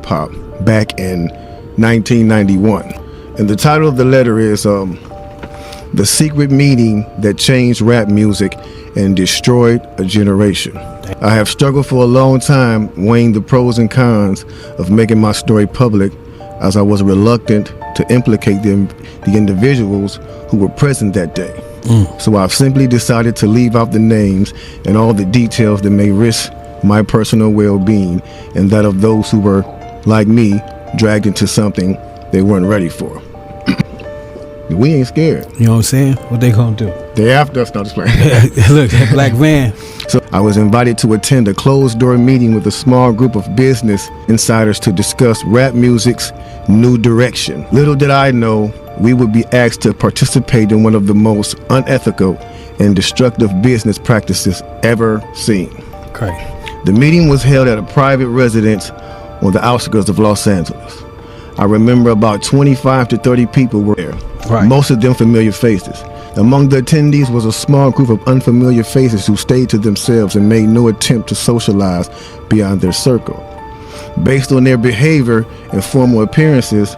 hop back in 1991. And the title of the letter is The Secret Meeting That Changed Rap Music and Destroyed a Generation. I have struggled for a long time weighing the pros and cons of making my story public, as I was reluctant to implicate the individuals who were present that day. So I've simply decided to leave out the names and all the details that may risk my personal well-being and that of those who were, like me, dragged into something they weren't ready for. We ain't scared. You know what I'm saying? What they gonna do? They after us, not just playing. Look, that black van. So I was invited to attend a closed-door meeting with a small group of business insiders to discuss rap music's new direction. Little did I know we would be asked to participate in one of the most unethical and destructive business practices ever seen. Okay. The meeting was held at a private residence on the outskirts of Los Angeles. I remember about 25 to 30 people were there, most of them familiar faces. Among the attendees was a small group of unfamiliar faces who stayed to themselves and made no attempt to socialize beyond their circle. Based on their behavior and formal appearances,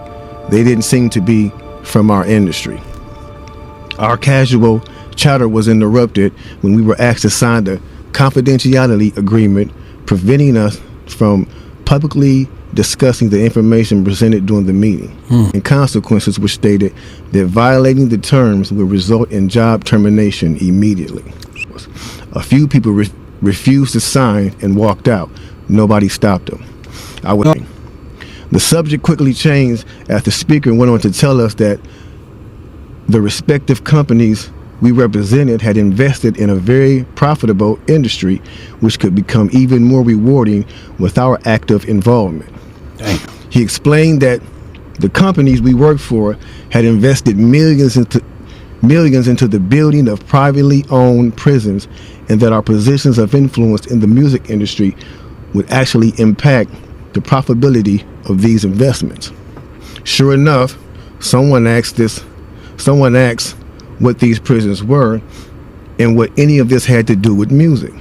they didn't seem to be from our industry. Our casual chatter was interrupted when we were asked to sign a confidentiality agreement preventing us from publicly discussing the information presented during the meeting, and consequences which stated that violating the terms would result in job termination immediately. A few people refused to sign and walked out. Nobody stopped them. The subject quickly changed as the speaker went on to tell us that the respective companies we represented had invested in a very profitable industry which could become even more rewarding with our active involvement. Dang. He explained that the companies we worked for had invested millions into the building of privately owned prisons, and that our positions of influence in the music industry would actually impact the profitability of these investments. Sure enough, someone asked what these prisons were and what any of this had to do with music.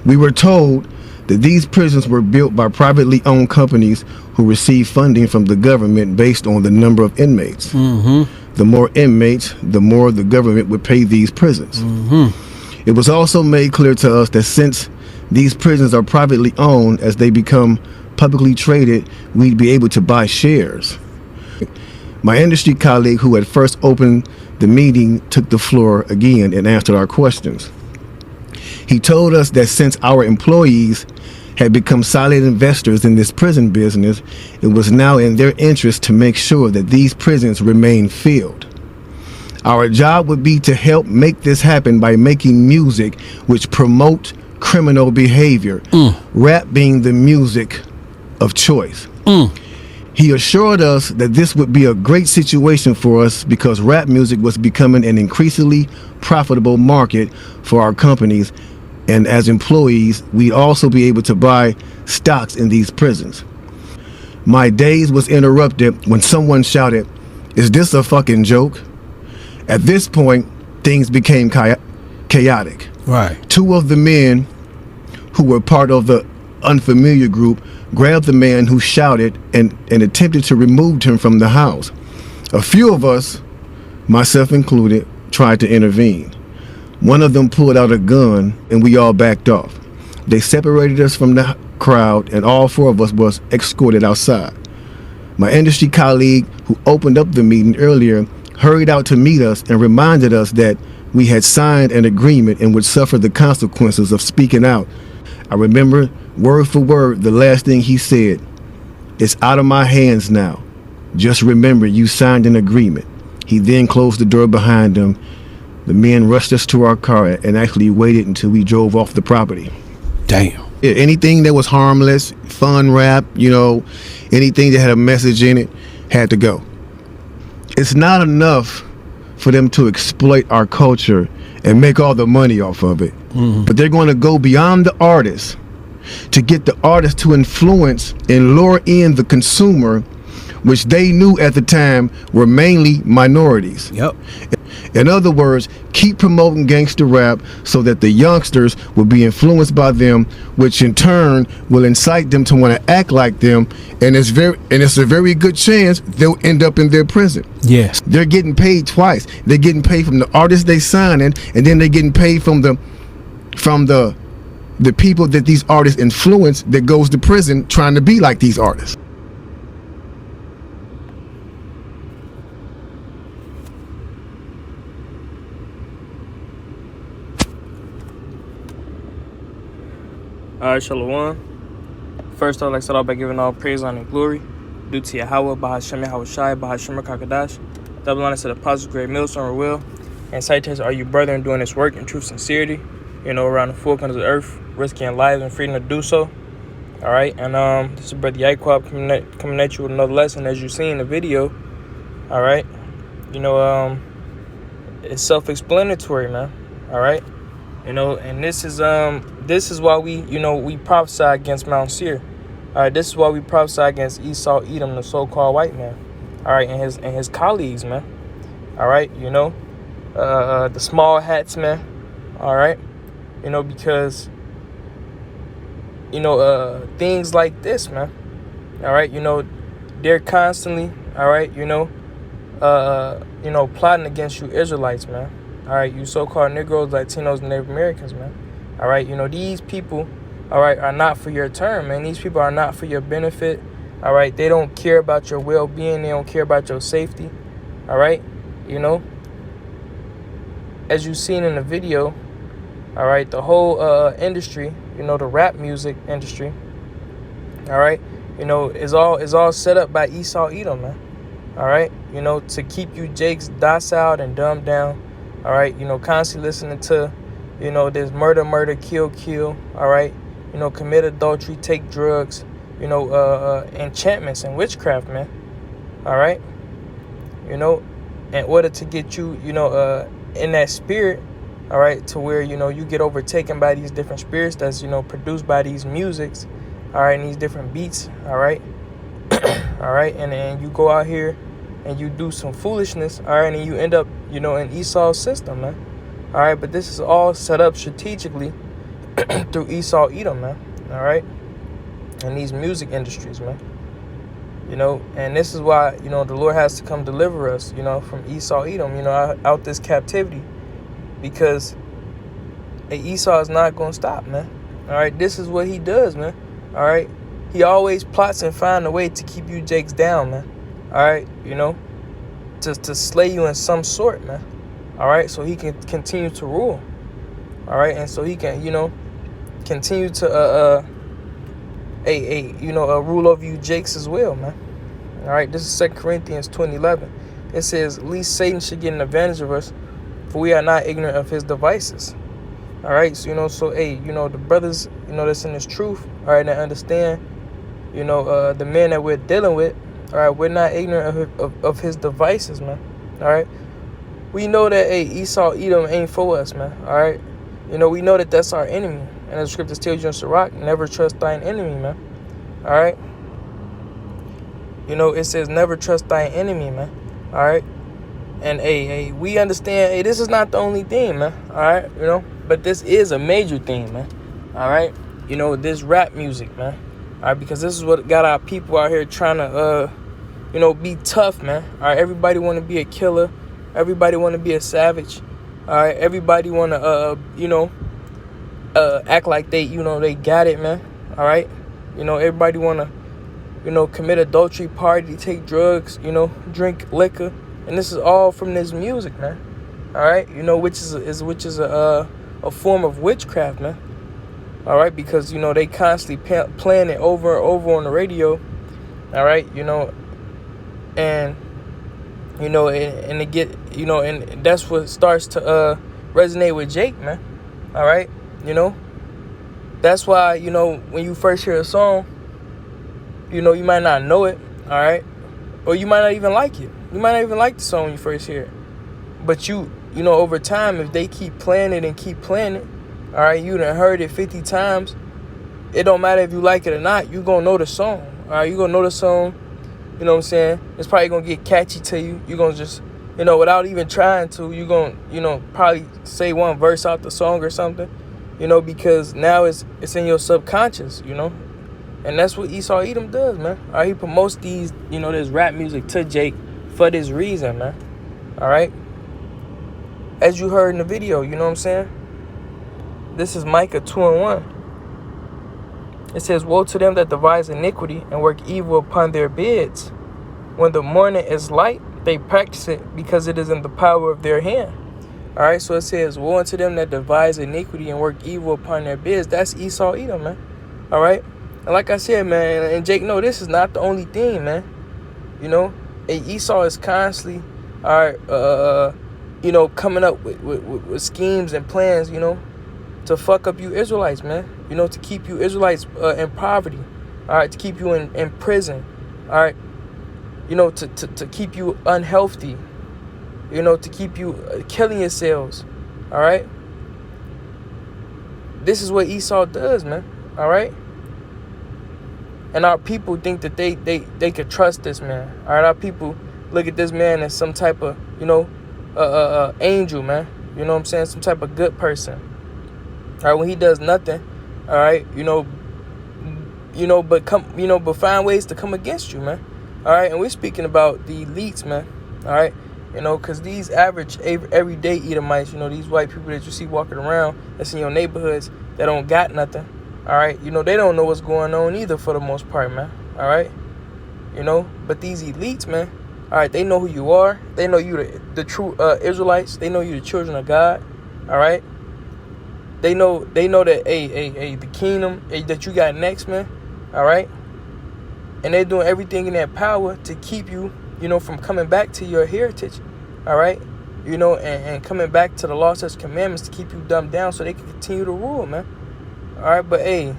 We were told that these prisons were built by privately owned companies who received funding from the government based on the number of inmates. The more inmates, the more the government would pay these prisons. It was also made clear to us that since these prisons are privately owned, as they become publicly traded, we'd be able to buy shares. My industry colleague who had first opened the meeting took the floor again and answered our questions. He told us that since our employees had become silent investors in this prison business, it was now in their interest to make sure that these prisons remain filled. Our job would be to help make this happen by making music which promote criminal behavior, rap being the music of choice. He assured us that this would be a great situation for us because rap music was becoming an increasingly profitable market for our companies, and as employees, we'd also be able to buy stocks in these prisons. My daze was interrupted when someone shouted, "Is this a fucking joke?" At this point, things became chaotic. Two of the men who were part of the unfamiliar group grabbed the man who shouted and attempted to remove him from the house. A few of us, myself included, tried to intervene. One of them pulled out a gun and we all backed off. They separated us from the crowd and all four of us was escorted outside. My industry colleague who opened up the meeting earlier hurried out to meet us and reminded us that we had signed an agreement and would suffer the consequences of speaking out. I remember word for word the last thing he said: "It's out of my hands now. Just remember you signed an agreement." He then closed the door behind him. The men rushed us to our car and actually waited until we drove off the property. Damn. Yeah, anything that was harmless, fun rap, anything that had a message in it had to go. It's not enough for them to exploit our culture and make all the money off of it. But they're going to go beyond the artist to get the artist to influence and lure in the consumer, which they knew at the time were mainly minorities. In other words, keep promoting gangster rap so that the youngsters will be influenced by them, which in turn will incite them to want to act like them, and it's a very good chance they'll end up in their prison. Yes. They're getting paid twice. They're getting paid from the artists they signing, and then they're getting paid from the people that these artists influence that goes to prison trying to be like these artists. Alright, Shalom. First, I'd like to start off by giving all praise, honor, and glory due to Yahweh, Bahashem Yahushai, Bahashem Kakadash. Double honor to the apostles, great millstone, will. And salutations are you, brethren, doing this work in true sincerity, around the four corners of the earth, risking lives and freedom to do so. Alright, and this is Brother Yaquab coming at you with another lesson. As you see in the video, alright, it's self-explanatory, man. Alright, and this is why we prophesy against Mount Seir. Alright, this is why we prophesy against Esau, Edom, the so-called white man. Alright, and his colleagues, man. Alright, the small hats, man. Alright, because things like this, man. Alright, they're constantly, alright, plotting against you Israelites, man. Alright, you so-called Negroes, Latinos, and Native Americans, man. Alright, these people, alright, are not for your turn, man. These people are not for your benefit. Alright, they don't care about your well-being. They don't care about your safety. Alright, as you've seen in the video, alright, the whole industry, the rap music industry, alright, is all set up by Esau, Edom, man. Alright, to keep you Jakes docile and dumbed down. Alright, constantly listening to, this murder, kill, alright, commit adultery, take drugs, enchantments and witchcraft, man. Alright, in order to get you, in that spirit, alright, to where, you get overtaken by these different spirits that's, produced by these musics, alright, and these different beats, alright, alright, and then you go out here and you do some foolishness, alright, and you end up, in Esau's system, man. Alright, but this is all set up strategically through Esau, Edom, man. Alright, and these music industries, man. And this is why, the Lord has to come deliver us, from Esau, Edom, out this captivity, because Esau is not going to stop, man. Alright, this is what he does, man. Alright, he always plots and finds a way to keep you Jakes down, man. Alright, to slay you in some sort, man. Alright, so he can continue to rule. Alright, and so he can, continue to rule over you Jakes as well, man. Alright, this is 2 Corinthians 20:11. It says, "Least Satan should get an advantage of us, for we are not ignorant of his devices." Alright, so the brothers, that's in this truth, alright, that understand, the men that we're dealing with, alright, we're not ignorant of his devices, man. Alright, we know that Esau, Edom ain't for us, man. Alright, we know that that's our enemy, and the scriptures tells you in Sirach, never trust thine enemy, man. Alright, it says never trust thine enemy, man. Alright, and we understand, this is not the only thing, man. Alright, but this is a major thing, man. Alright, this rap music, man. Alright, because this is what got our people out here trying to be tough, man. Alright, everybody want to be a killer. Everybody want to be a savage. Alright, everybody want to act like they they got it, man. Alright, everybody want to commit adultery, party, take drugs, drink liquor, and this is all from this music, man. Alright, which is a form of witchcraft, man. Alright, because they constantly playing it over and over on the radio. Alright, and and it get and that's what starts to resonate with Jake, man. Alright, that's why when you first hear a song, you might not know it, alright, or you might not even like it. You might not even like the song when you first hear it, but over time, if they keep playing it, alright, you done heard it 50 times, it don't matter if you like it or not, you gonna know the song. Alright, you gonna know the song. You know what I'm saying? It's probably gonna get catchy to you. You're gonna just, you know, without even trying to, you gonna, you know, probably say one verse out the song or something, you know, because now it's in your subconscious, you know. And that's what Esau Edom does, man. All right, he promotes these, you know, this rap music to Jake for this reason, man. All right. As you heard in the video, you know what I'm saying? This is Micah 2:1. It says, "Woe to them that devise iniquity and work evil upon their beds. When the morning is light, they practice it because it is in the power of their hand." All right, so it says, "Woe unto them that devise iniquity and work evil upon their beds." That's Esau Edom, man. All right. And like I said, man, and Jake, no, this is not the only thing, man. You know, Esau is constantly, all right, you know, coming up with schemes and plans, you know, to fuck up you Israelites, man. You know, to keep you Israelites in poverty. All right, to keep you in prison. All right, you know, to keep you unhealthy. You know, to keep you killing yourselves. All right. This is what Esau does, man. All right. And our people think that they could trust this man. All right, our people look at this man as some type of, you know, angel, man. You know what I'm saying? Some type of good person. All right, when he does nothing, all right, you know, but find ways to come against you, man. All right, and we're speaking about the elites, man. All right, you know, because these average everyday Edomites, you know, these white people that you see walking around that's in your neighborhoods that don't got nothing. All right, you know, they don't know what's going on either for the most part, man. All right, you know, but these elites, man, all right, they know who you are. They know you the true Israelites. They know you the children of God. All right, they know that the kingdom that you got next, man. All right, and they're doing everything in their power to keep you, you know, from coming back to your heritage. All right, you know, and coming back to the law, statutes, commandments to keep you dumbed down so they can continue to rule, man. All right, but hey,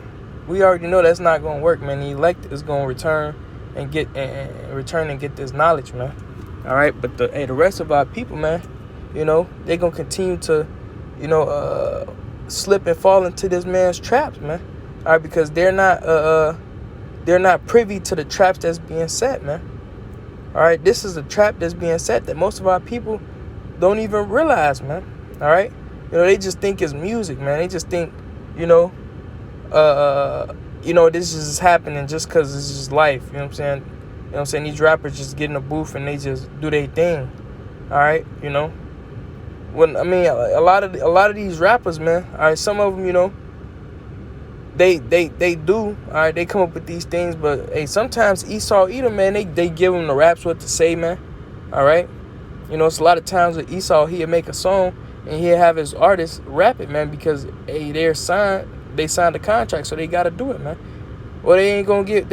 we already know that's not gonna work, man. The elect is gonna return and get this knowledge, man. All right, but the rest of our people, man, you know, they gonna continue to, you know, slip and fall into this man's traps, man. All right, because they're not privy to the traps that's being set, man. All right, this is a trap that's being set that most of our people don't even realize, man. All right, you know, they just think it's music, man. They just think, you know, this is happening just because this is life. You know what I'm saying? You know what I'm saying? These rappers just get in a booth and they just do their thing. All right, you know. When I mean, a lot of these rappers, man. All right, some of them, you know, they do. All right, they come up with these things, but hey, sometimes Esau Edom, man, they give them the raps what to say, man. All right, you know, it's a lot of times with Esau, he'll make a song and he'll have his artists rap it, man, because hey, they signed a contract, so they gotta do it, man. Well, they ain't gonna get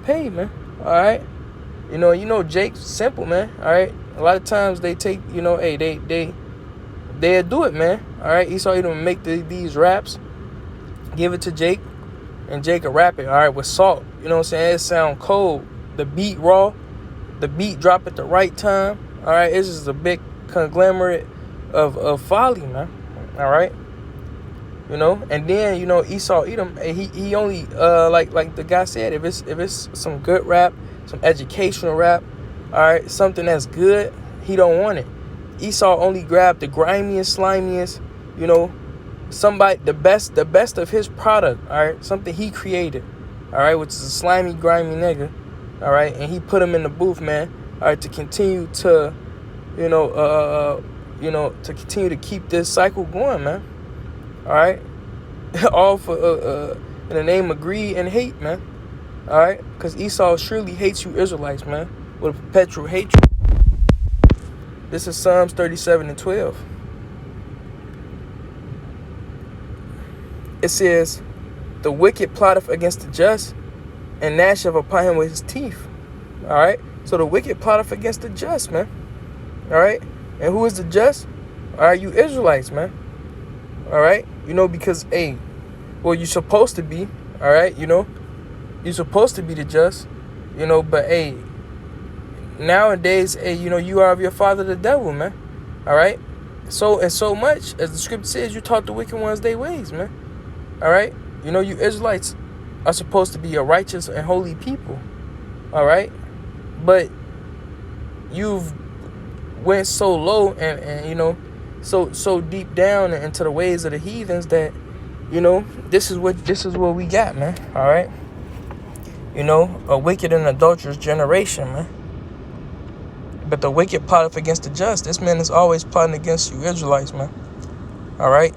paid, man. All right, you know, Jake's simple, man. All right, a lot of times they take, you know, hey, they'll do it, man. All right, Esau Edom make these raps, give it to Jake, and Jake will rap it. All right, with salt. You know what I'm saying? It sound cold. The beat raw, the beat drop at the right time. All right, it's just a big conglomerate of folly, man. All right. You know, and then, you know, Esau Edom, he only like the guy said, if it's some good rap, some educational rap, all right, something that's good, he don't want it. Esau only grabbed the grimiest, slimiest, you know, somebody the best of his product, all right, something he created, all right, which is a slimy, grimy nigga, all right, and he put him in the booth, man, all right, to continue to, to continue to keep this cycle going, man. All right, all for in the name of greed and hate, man. All right, because Esau surely hates you Israelites, man, with a perpetual hatred. This is Psalms 37:12. It says, "The wicked plotteth against the just, and gnasheth upon him with his teeth." All right, so the wicked plotteth against the just, man. All right, and who is the just? All right, you Israelites, man. All right, you know, because hey, well, you're supposed to be, all right, you know, you're supposed to be the just, you know, but hey, nowadays, hey, you know, you are of your father the devil, man. All right, so much as the scripture says, you taught the wicked ones their ways, man. All right, you know, you Israelites are supposed to be a righteous and holy people. All right, but you've went so low and you know, so deep down into the ways of the heathens that, you know, this is what we got, man. All right, you know, a wicked and adulterous generation, man. But the wicked plotteth against the just. This man is always plotting against you Israelites, man. All right,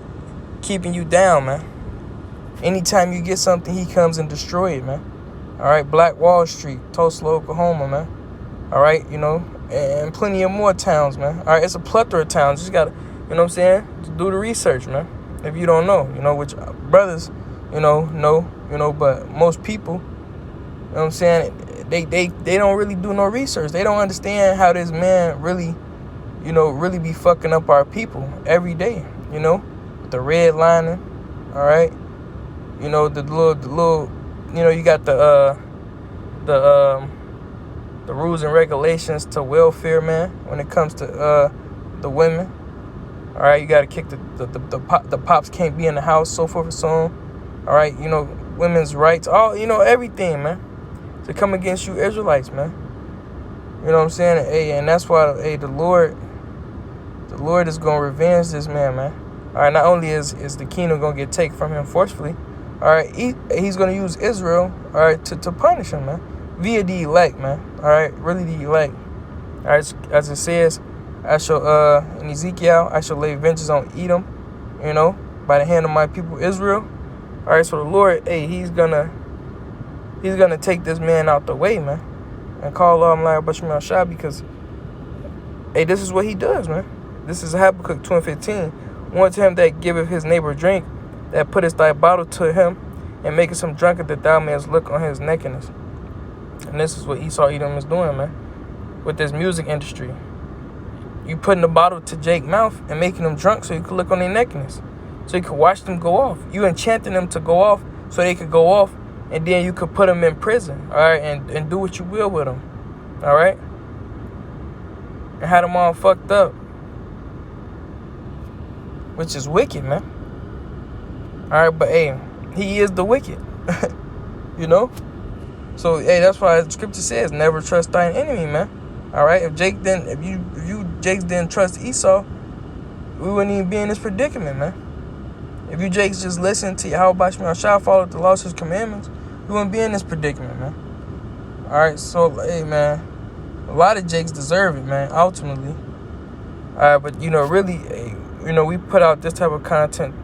keeping you down, man. Anytime you get something, he comes and destroy it, man. All right, Black Wall Street, Tulsa, Oklahoma, man. All right, you know, and plenty of more towns, man. All right, it's a plethora of towns. Just gotta, you know what I'm saying? Just do the research, man. If you don't know, you know, which brothers, you know, but most people, you know what I'm saying? They don't really do no research. They don't understand how this man really, you know, really be fucking up our people every day, you know? The redlining, all right? You know, the little, you know, you got the rules and regulations to welfare, man, when it comes to the women. All right, you got to kick the pops can't be in the house, so forth and so on. All right, you know, women's rights, all, you know, everything, man, to come against you Israelites, man. You know what I'm saying? Hey, and that's why, hey, the Lord is going to revenge this man, man. All right, not only is the kingdom going to get taken from him forcefully, all right, he's going to use Israel, all right, to punish him, man, via the elect, man. All right, really the elect. All right, as it says, I shall, in Ezekiel, I shall lay vengeance on Edom, you know, by the hand of my people Israel. All right, so the Lord, hey, he's gonna take this man out the way, man, and call like Bashar Shah, because, hey, this is what he does, man. This is Habakkuk 2:15. Warn to him that giveth his neighbor drink, that puttest thy bottle to him, and makest him drunken, that thou mayest look on his nakedness. And this is what Esau Edom is doing, man, with this music industry. You putting the bottle to Jake's mouth and making them drunk so you can look on their nakedness, so you can watch them go off. You enchanting them to go off so they could go off, and then you could put them in prison, all right, and do what you will with them, all right, and have them all fucked up, which is wicked, man. All right, but hey, he is the wicked, you know. So hey, that's why the scripture says, "Never trust thine enemy," man. All right, if Jakes didn't trust Esau, we wouldn't even be in this predicament, man. If you Jakes just listen to Yahweh Shah, follow the laws, his commandments, we wouldn't be in this predicament, man. All right, so hey, man, a lot of Jakes deserve it, man. Ultimately, all right, but you know, really, hey, you know, we put out this type of content,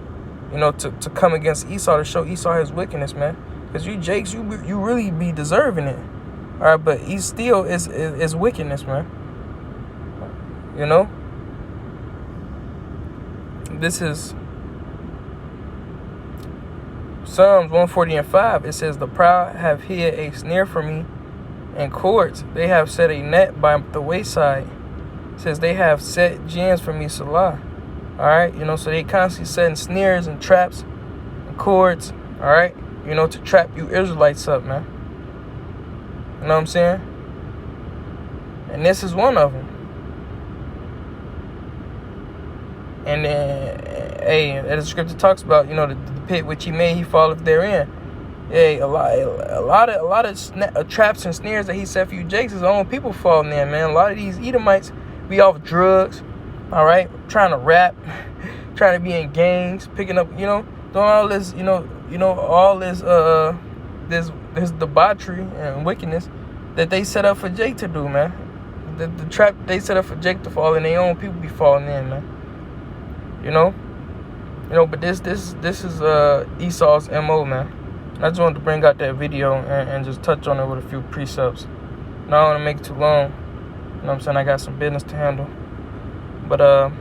you know, to come against Esau, to show Esau his wickedness, man. Because you Jakes, you really be deserving it. All right, but he still is wickedness, man. You know? This is Psalms 140:5. It says, the proud have hid a snare for me in cords. They have set a net by the wayside. It says, they have set gins for me, Salah. All right, you know, so they constantly setting snares and traps and cords, all right, you know, to trap you Israelites up, man. You know what I'm saying? And this is one of them. And then, hey, as the scripture talks about, you know, the pit which he made, he falleth therein. Hey, a lot of traps and snares that he set for you Jakes, his own people falling in, man. A lot of these Edomites be off drugs, all right, trying to rap, trying to be in gangs, picking up, you know, doing all this, you know, all this this debauchery and wickedness that they set up for Jake to do, man. The trap they set up for Jake to fall in, their own people be falling in, man. You know, but this is Esau's MO, man. I just wanted to bring out that video and just touch on it with a few precepts. Now I don't want to make it too long. You know what I'm saying? I got some business to handle. But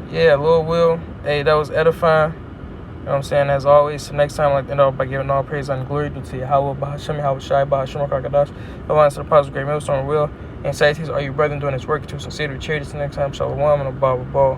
yeah, Lord will. Hey, that was edifying. You know what I'm saying? As always, next time, I'd like to end off by giving all praise and glory due to Yahweh, Bahasham, Yahweh Shai, Bahasham, Kakadash, the lines to the positive great millstone will. And Satan, are you brethren doing this work to sincere charity? Next time, Shalom, and a Bible ball.